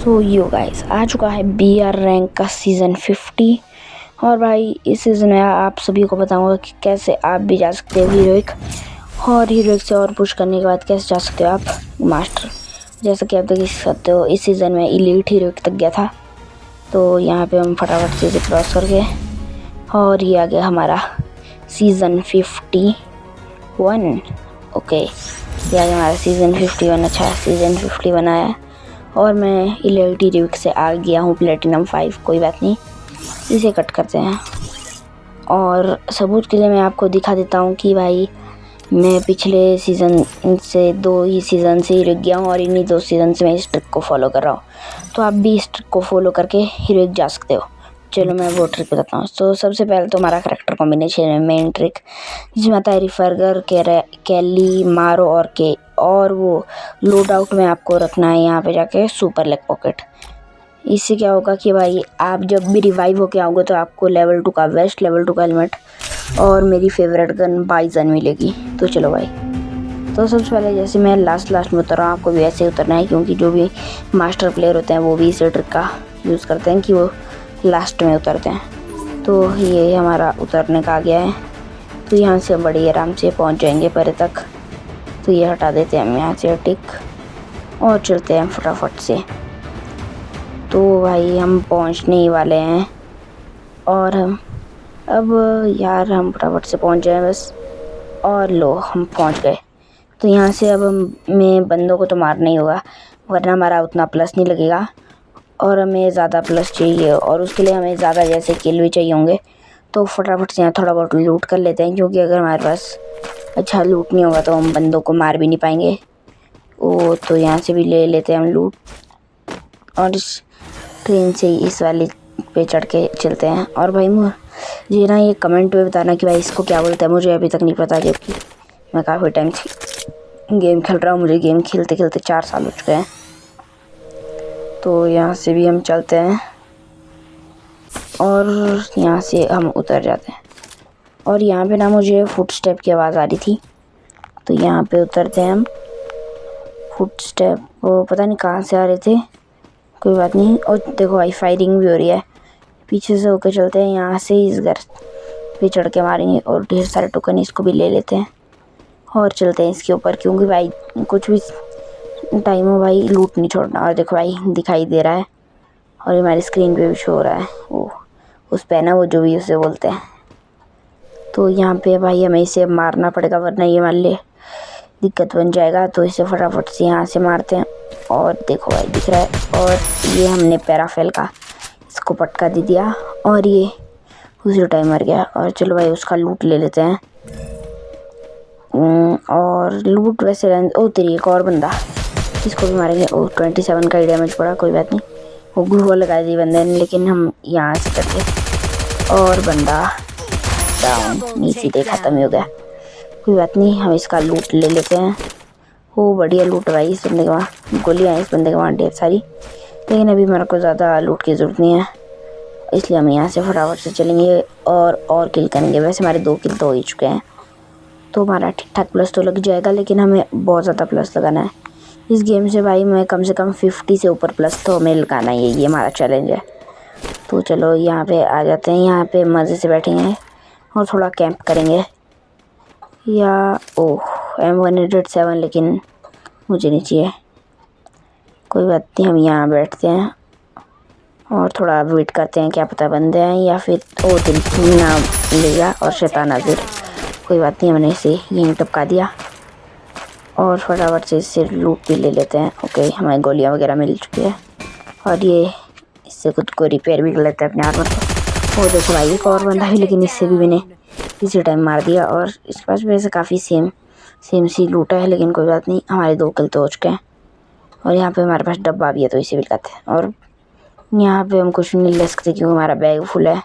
सो yo guys आ चुका है BR rank का सीज़न 50। और भाई इस सीज़न में आप सभी को बताऊंगा कि कैसे आप भी जा सकते हो हीरोइक, और हीरोइक से और पुश करने के बाद कैसे जा सकते हो आप मास्टर। जैसा कि आप देख सकते हो इस सीज़न में इलीट हीरोइक तक गया था। तो यहाँ पे हम फटाफट से इसे क्रॉस करके, और ये आ गया हमारा सीज़न 51। ओके, ये आ गया हमारा सीज़न 51। अच्छा, सीज़न 50 बनाया और मैं इलीट हीरोइक से आ गया हूँ प्लेटिनम 5। कोई बात नहीं, इसे कट करते हैं। और सबूत के लिए मैं आपको दिखा देता हूँ कि भाई मैं पिछले सीज़न से 2 ही सीज़न से ही रुक गया हूँ, और इन्हीं 2 सीज़न से मैं इस ट्रिक को फॉलो कर रहा हूँ। तो आप भी इस ट्रिक को फॉलो करके हीरोइक जा सकते हो। चलो मैं वो ट्रिक बताता हूँ। तो सबसे पहले तो हमारा करैक्टर कॉम्बिनेशन है मेन ट्रिक, जिसमें आता है रिफर्गर, कैली, मारो और वो लोड आउट में आपको रखना है यहाँ पे जाके सुपर लेग पॉकेट। इससे क्या होगा कि भाई आप जब भी रिवाइव होके आओगे तो आपको लेवल 2 का वेस्ट, लेवल 2 का हेलमेट और मेरी फेवरेट गन बाइजन मिलेगी। तो चलो भाई, तो सबसे पहले जैसे मैं लास्ट में उतर रहा हूँ, आपको भी ऐसे ही उतरना है, क्योंकि जो भी मास्टर प्लेयर होते हैं वो भी इस ट्रिक का यूज़ करते हैं कि वो लास्ट में उतरते हैं। तो ये हमारा उतरने का आ गया है। तो यहाँ से बड़ी आराम से पहुँच जाएंगे परे तक। तो ये हटा देते हैं हम यहाँ से टिक और चलते हैं फटाफट से। तो भाई हम पहुँचने ही वाले हैं, और हम फटाफट से पहुँच जाएं बस। और लो, हम पहुँच गए। तो यहाँ से अब हमें बंदों को तो मारना ही होगा, वरना हमारा उतना प्लस नहीं लगेगा, और हमें ज़्यादा प्लस चाहिए, और उसके लिए हमें ज़्यादा जैसे किल भी चाहिए होंगे। तो फटाफट से यहाँ थोड़ा बहुत लूट कर लेते हैं, क्योंकि अगर हमारे पास अच्छा लूट नहीं होगा तो हम बंदों को मार भी नहीं पाएंगे। तो यहाँ से भी ले लेते हैं हम लूट, और इस ट्रेन से इस वाले पे चढ़ के चलते हैं। और भाई मुझे ना ये कमेंट में बताना कि भाई इसको क्या बोलते हैं, मुझे अभी तक नहीं पता, जबकि मैं काफ़ी टाइम से गेम खेल रहा हूँ। मुझे गेम खेलते खेलते 4 साल हो चुके हैं। तो यहाँ से भी हम चलते हैं, और यहाँ से हम उतर जाते हैं। और यहाँ पे ना मुझे फुटस्टेप की आवाज़ आ रही थी, तो यहाँ पे उतरते हैं हम। फुटस्टेप वो पता नहीं कहाँ से आ रहे थे, कोई बात नहीं। और देखो भाई फायरिंग भी हो रही है, पीछे से होकर चलते हैं। यहाँ से इस घर पे चढ़ के मारेंगे, और ढेर सारे टोकन इसको भी ले लेते हैं और चलते हैं इसके ऊपर, क्योंकि भाई कुछ भी टाइम हो भाई लूट नहीं छोड़ना। और देखो भाई दिखाई दे रहा है, और हमारी स्क्रीन पे भी शो हो रहा है वो उस पे ना, वो जो भी उसे बोलते हैं। तो यहाँ पे भाई हमें इसे मारना पड़ेगा, वरना ये मान ले दिक्कत बन जाएगा। तो इसे फटाफट से यहाँ से मारते हैं। और देखो भाई दिख रहा है, और ये हमने पैराफेल का इसको पटका दे दिया, और ये उसी टाइम मर गया। और चलो भाई उसका लूट ले लेते हैं। और लूट वैसे तेरी एक और बंदा, इसको भी मारेंगे। 27 का ही डैमेज पड़ा, कोई बात नहीं। वो ग्लू लगा दी बंदे ने, लेकिन हम यहाँ से करके, और बंदा डाउन, नीचे देखा खत्म ही हो गया। कोई बात नहीं, हम इसका लूट ले लेते हैं। वो बढ़िया लूट भाई, इस बंदे के वहाँ गोलियाँ हैं, इस बंदे के वहाँ ढेर सारी, लेकिन अभी मेरे को ज़्यादा लूट की ज़रूरत नहीं है, इसलिए हम यहाँ से फटाफट से चलेंगे और किल करेंगे। वैसे हमारे 2 किल तो हो ही चुके हैं, तो हमारा ठीक ठाक प्लस तो लग जाएगा, लेकिन हमें बहुत ज़्यादा प्लस लगाना है इस गेम से भाई। मैं कम से कम 50 से ऊपर प्लस तो हमें लगाना ही है, ये हमारा चैलेंज है। तो चलो यहाँ पे आ जाते हैं, यहाँ पे मज़े से बैठेंगे और थोड़ा कैंप करेंगे। या M107, लेकिन मुझे नहीं चाहिए, कोई बात नहीं। हम यहाँ बैठते हैं और थोड़ा वेट करते हैं, क्या पता बंदे हैं, या फिर दिल ना मिलेगा और शैतान हाजिर। कोई बात नहीं, हमने इसे यहीं टपका दिया, और फटाफट से इससे लूट भी ले लेते हैं। ओके, हमें गोलियाँ वगैरह मिल चुकी है, और ये इससे खुद को रिपेयर भी कर लेते हैं अपने आर्मर को। और देखो भाई एक और बंदा है, लेकिन इससे भी मैंने इसी टाइम मार दिया। और इसके पास वैसे काफ़ी सेम सी लूटा है, लेकिन कोई बात नहीं, हमारे 2 किल तो हो चुके हैं। और यहाँ पे हमारे पास डब्बा भी है, तो इसे भी लगाते हैं। और यहाँ पे हम कुछ नहीं ले सकते, क्योंकि हमारा बैग फुल है।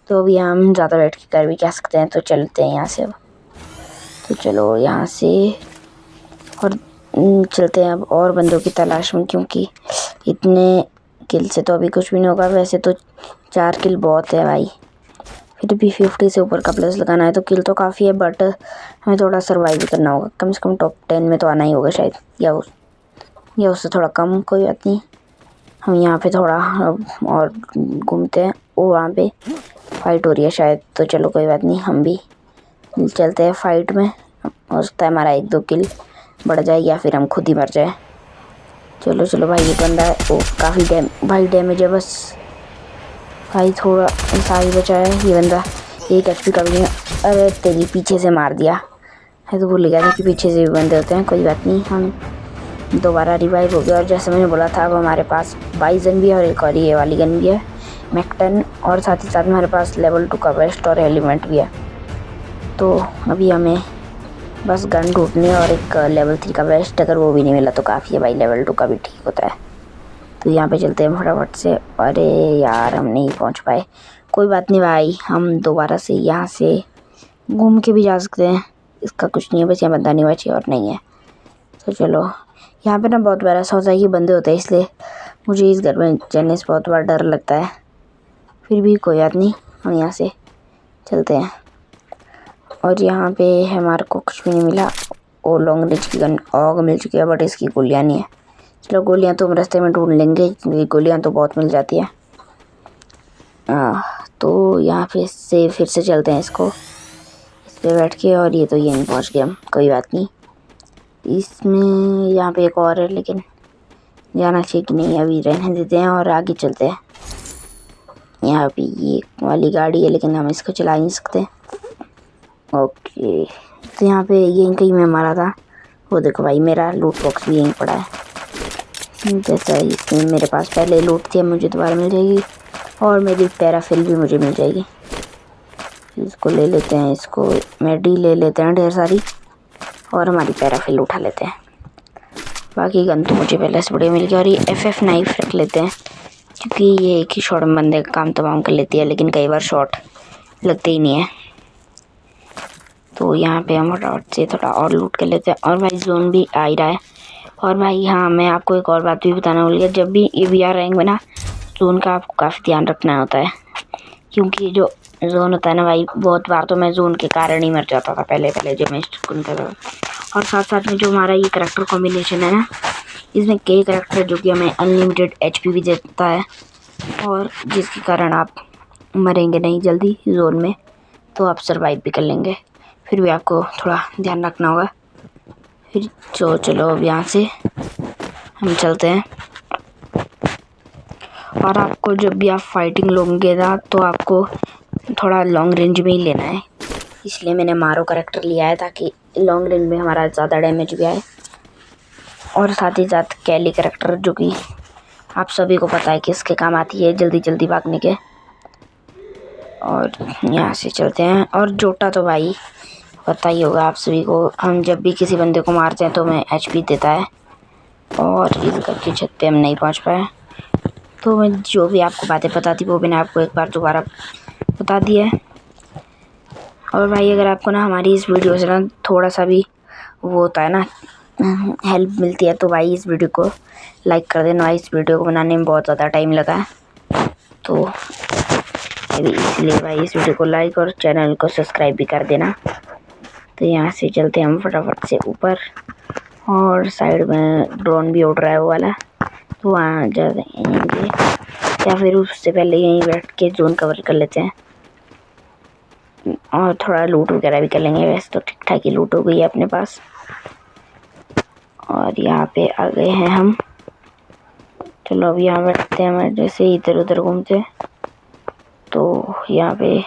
तो अभी हम ज़्यादा बैठ के कर भी क्या सकते हैं। तो चलते हैं यहाँ से अब। तो चलो यहाँ से और चलते हैं अब और बंदों की तलाश में, क्योंकि इतने किल से तो अभी कुछ भी नहीं होगा। वैसे तो 4 किल बहुत है भाई, फिर भी 50 से ऊपर का प्लस लगाना है। तो किल तो काफ़ी है, बट हमें थोड़ा सर्वाइव करना होगा। कम से कम टॉप 10 में तो आना ही होगा शायद, या उससे थोड़ा कम, कोई बात नहीं। हम यहाँ पे थोड़ा और घूमते हैं। वो वहाँ पे फाइट हो रही है शायद, तो चलो कोई बात नहीं, हम भी चलते हैं फाइट में। हो सकता है हमारा 1-2 किल बढ़ जाए या फिर हम खुद ही मर जाए। चलो चलो भाई, ये बंदा है वो काफ़ी भाई डैमेज है बस भाई, थोड़ा सा ही बचा है ये बंदा। 1 HP का भी नहीं। अरे तेरी पीछे से मार दिया है, तो भूल गया था कि पीछे से भी बंदे होते हैं। कोई बात नहीं, हम दोबारा रिवाइव हो गया। और जैसे मैंने बोला था, अब हमारे पास बाइजन भी है और एक और ये वाली गन भी है मैक-10, और साथ ही साथ हमारे पास लेवल 2 का वेस्ट और एलिमेंट भी है। तो अभी हमें बस गन ढूंढनी है और एक लेवल 3 का वेस्ट, अगर वो भी नहीं मिला तो काफ़ी है भाई, लेवल 2 का भी ठीक होता है। तो यहाँ पे चलते हैं फटाफट से। अरे यार हम नहीं पहुँच पाए, कोई बात नहीं भाई, हम दोबारा से यहाँ से घूम के भी जा सकते हैं, इसका कुछ नहीं है, बस यहाँ बंदा नहीं बचे और नहीं है। तो चलो, यहाँ पे ना बहुत बड़ा सोसाइटी के बंदे होते हैं, इसलिए मुझे इस घर में जाने से बहुत बड़ा डर लगता है। फिर भी कोई बात नहीं, हम यहाँ से चलते हैं। और यहाँ पे हमारे को कुछ भी नहीं मिला। वो लॉन्ग रेंज की गन ऑग मिल चुकी है, बट इसकी गोलियाँ नहीं है। चलो, गोलियाँ तो हम रास्ते में ढूंढ लेंगे, क्योंकि गोलियाँ तो बहुत मिल जाती है। तो यहाँ पे से फिर से चलते हैं इसको, इस पर बैठ के। और ये तो यहीं पहुँच गए हम, कोई बात नहीं। इसमें यहाँ पे एक और है, लेकिन जाना चाहिए कि नहीं, अभी रहने देते हैं और आगे चलते हैं। यहाँ पे ये वाली गाड़ी है, लेकिन हम इसको चला नहीं सकते। ओके, तो यहाँ पे यहीं कहीं मैं मारा था। वो देखो भाई, मेरा लूट बॉक्स भी यहीं पड़ा है। जैसा इसमें मेरे पास पहले लूट थी, मुझे दोबारा मिल जाएगी, और मेरी पैराफिल भी मुझे मिल जाएगी। इसको ले लेते हैं, इसको मेडी ले लेते हैं ढेर सारी, और हमारी पैराफिल उठा लेते हैं। बाकी गन तो मुझे पहले से बड़े मिल गया। और ये FF नाइफ रख लेते हैं, क्योंकि ये एक ही शॉट में बंदे का काम तमाम कर लेती है, लेकिन कई बार शॉट लगते ही नहीं है। तो यहाँ पे हम फटाफट से थोड़ा और लूट कर लेते हैं। और भाई जोन भी आ ही रहा है। और भाई हाँ, मैं आपको एक और बात भी बताना भूल गया, जब भी ये VR रैंक में ना जोन का आपको काफ़ी ध्यान रखना होता है, क्योंकि जो जोन होता है ना भाई, बहुत बार तो मैं जोन के कारण ही मर जाता था पहले जब मैं स्कूल कर रहा था। और साथ साथ में जो हमारा ये करैक्टर कॉम्बिनेशन है ना, इसमें कई करैक्टर जो कि हमें अनलिमिटेड HP भी देता है, और जिसके कारण आप मरेंगे नहीं जल्दी जोन में, तो आप सर्वाइव भी कर लेंगे। फिर भी आपको थोड़ा ध्यान रखना होगा। फिर चलो अब यहाँ से हम चलते हैं। और आपको जब भी आप फाइटिंग लोगे ना, तो आपको थोड़ा लॉन्ग रेंज में ही लेना है, इसलिए मैंने मारो करैक्टर लिया है, ताकि लॉन्ग रेंज में हमारा ज़्यादा डैमेज भी आए। और साथ ही साथ कैली करैक्टर, जो कि आप सभी को पता है कि इसके काम आती है जल्दी जल्दी भागने के। और यहाँ से चलते हैं। और जोटा तो भाई पता ही होगा आप सभी को, हम जब भी किसी बंदे को मारते हैं तो हमें HP देता है, और इस घर की छत पे हम नहीं पहुँच पाए। तो मैं जो भी आपको बातें पता थी वो मैंने आपको एक बार दोबारा बता दिया है। और भाई अगर आपको ना हमारी इस वीडियो से ना थोड़ा सा भी वो होता है ना, हेल्प मिलती है, तो भाई इस वीडियो को लाइक कर देना। इस वीडियो को बनाने में बहुत ज़्यादा टाइम लगा है, तो इसलिए भाई इस वीडियो को लाइक और चैनल को सब्सक्राइब भी कर देना। तो यहाँ से चलते हैं हम फटाफट से ऊपर, और साइड में ड्रोन भी उड़ रहा है वो वाला, तो वहाँ जा जाएंगे, या फिर उससे पहले यहीं बैठ के जोन कवर कर लेते हैं, और थोड़ा लूट वगैरह भी कर लेंगे। वैसे तो ठीक ठाक ही लूट हो गई है अपने पास। और यहाँ पे आ गए हैं हम। चलो अब यहाँ बैठते हैं। मैं जैसे इधर उधर घूमते, तो यहाँ पे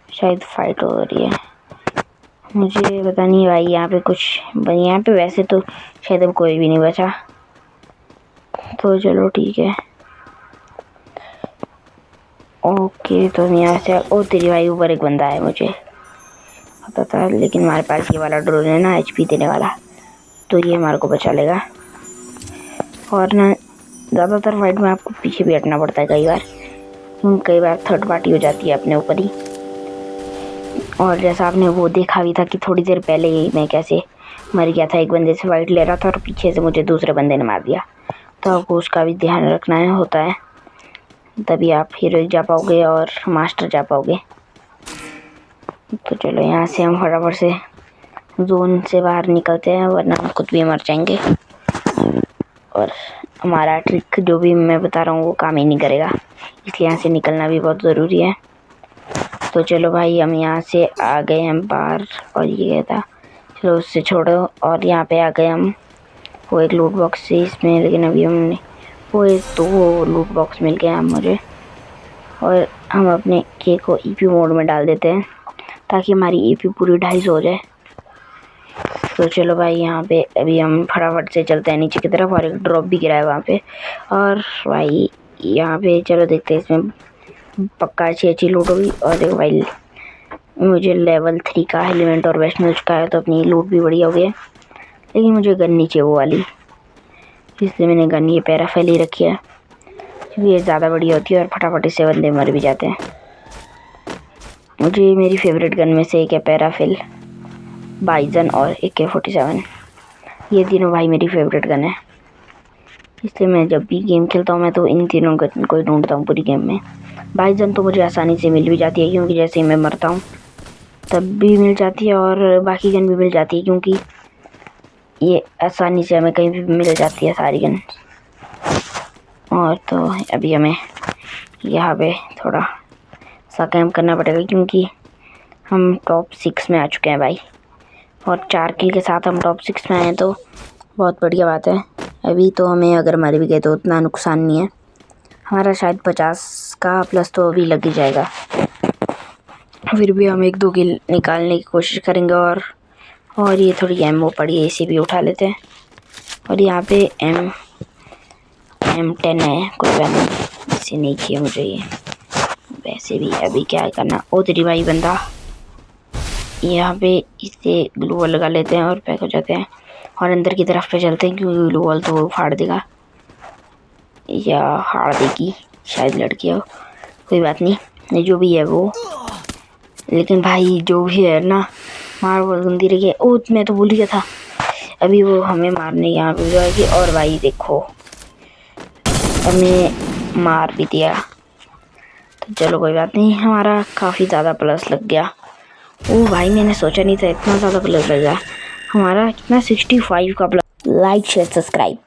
शायद फाइट हो रही है, मुझे पता नहीं भाई। यहाँ पे कुछ यहाँ पे वैसे तो शायद अब कोई भी नहीं बचा, तो चलो ठीक है। ओके, तो यहाँ से ओ तेरी भाई, ऊपर एक बंदा है, मुझे पता था, लेकिन हमारे पास ये वाला ड्रोन है ना HP देने वाला, तो ये हमारे को बचा लेगा। और ना ज़्यादातर फाइट में आपको पीछे भी हटना पड़ता है कई बार थर्ड पार्टी हो जाती है अपने ऊपर ही। और जैसा आपने वो देखा भी था कि थोड़ी देर पहले ही मैं कैसे मर गया था, एक बंदे से फाइट ले रहा था और पीछे से मुझे दूसरे बंदे ने मार दिया। तो आपको उसका भी ध्यान रखना होता है, तभी आप हीरो जा पाओगे और मास्टर जा पाओगे। तो चलो यहाँ से हम फटाफट से जोन से बाहर निकलते हैं, वरना हम खुद भी मर जाएंगे। और हमारा ट्रिक जो भी मैं बता रहा हूँ वो काम ही नहीं करेगा, इसलिए यहाँ से निकलना भी बहुत ज़रूरी है। तो चलो भाई हम यहाँ से आ गए हम बाहर, और ये था चलो उससे छोड़ो। और यहाँ पे आ गए हम वो एक लूट बॉक्स से इसमें, लेकिन अभी हमने वो एक तो लूट बॉक्स मिल गया मुझे, और हम अपने केक को ईपी मोड में डाल देते हैं ताकि हमारी ईपी पूरी 250 हो जाए। तो चलो भाई यहाँ पे अभी हम फटाफट से चलते हैं नीचे की तरफ, और एक ड्रॉप भी गिरा है वहाँ पे। और भाई यहाँ पे चलो देखते हैं इसमें पक्का अच्छी लूट होगी। और देखो भाई मुझे लेवल 3 का एलिमेंट और वेस्ट मिल चुका है, तो अपनी लूट भी बढ़िया हो गई है। लेकिन मुझे गन नीचे वो वाली, इसलिए मैंने गन ये पैराफिल ही रखी है, क्योंकि ये ज़्यादा बढ़िया होती है और फटाफट इससे बंदे मर भी जाते हैं। मुझे मेरी फेवरेट गन में से एक है पैराफिल, बाइजन और AK-47। ये तीनों भाई मेरी फेवरेट गन है, इसलिए मैं जब भी गेम खेलता हूँ मैं तो इन तीनों गन को ही ढूंढता हूँ पूरी गेम में। बाइजन तो मुझे आसानी से मिल भी जाती है, क्योंकि जैसे ही मैं मरता हूँ तब भी मिल जाती है, और बाकी गन भी मिल जाती है, क्योंकि ये आसानी से हमें कहीं भी मिल जाती है सारी गन। और तो अभी हमें यहाँ पे थोड़ा सा कैंप करना पड़ेगा, क्योंकि हम टॉप 6 में आ चुके हैं भाई, और 4 किल के साथ हम टॉप 6 में आए हैं, तो बहुत बढ़िया बात है। अभी तो हमें अगर मर भी गए तो उतना नुकसान नहीं है, हमारा शायद 50 का प्लस तो अभी लग ही जाएगा। फिर भी हम 1-2 किल निकालने की कोशिश करेंगे। और ये थोड़ी एमओ पड़ी है, इसे भी उठा लेते हैं। और यहाँ पे M10 है, कोई बात नहीं, इसे नहीं चाहिए मुझे ये। वैसे भी अभी क्या करना, ओ तेरी भाई बंदा, यहाँ पे इसे ग्लू वॉल लगा लेते हैं और पैक हो जाते हैं, और अंदर की तरफ पे चलते हैं, क्योंकि ग्लू वॉल तो वो फाड़ देगा या हार देगी, शायद लड़की हो, कोई बात नहीं, ये जो भी है वो। लेकिन भाई जो भी है ना, मार बहुत गंदी रही है। ओ मैं तो भूल गया था, अभी वो हमें मारने यहाँ पे जाएगी। और भाई देखो हमें मार भी दिया, तो चलो कोई बात नहीं, हमारा काफ़ी ज़्यादा प्लस लग गया। ओ भाई मैंने सोचा नहीं था इतना ज़्यादा प्लस लग गया, हमारा कितना 65 का प्लस। Like share subscribe.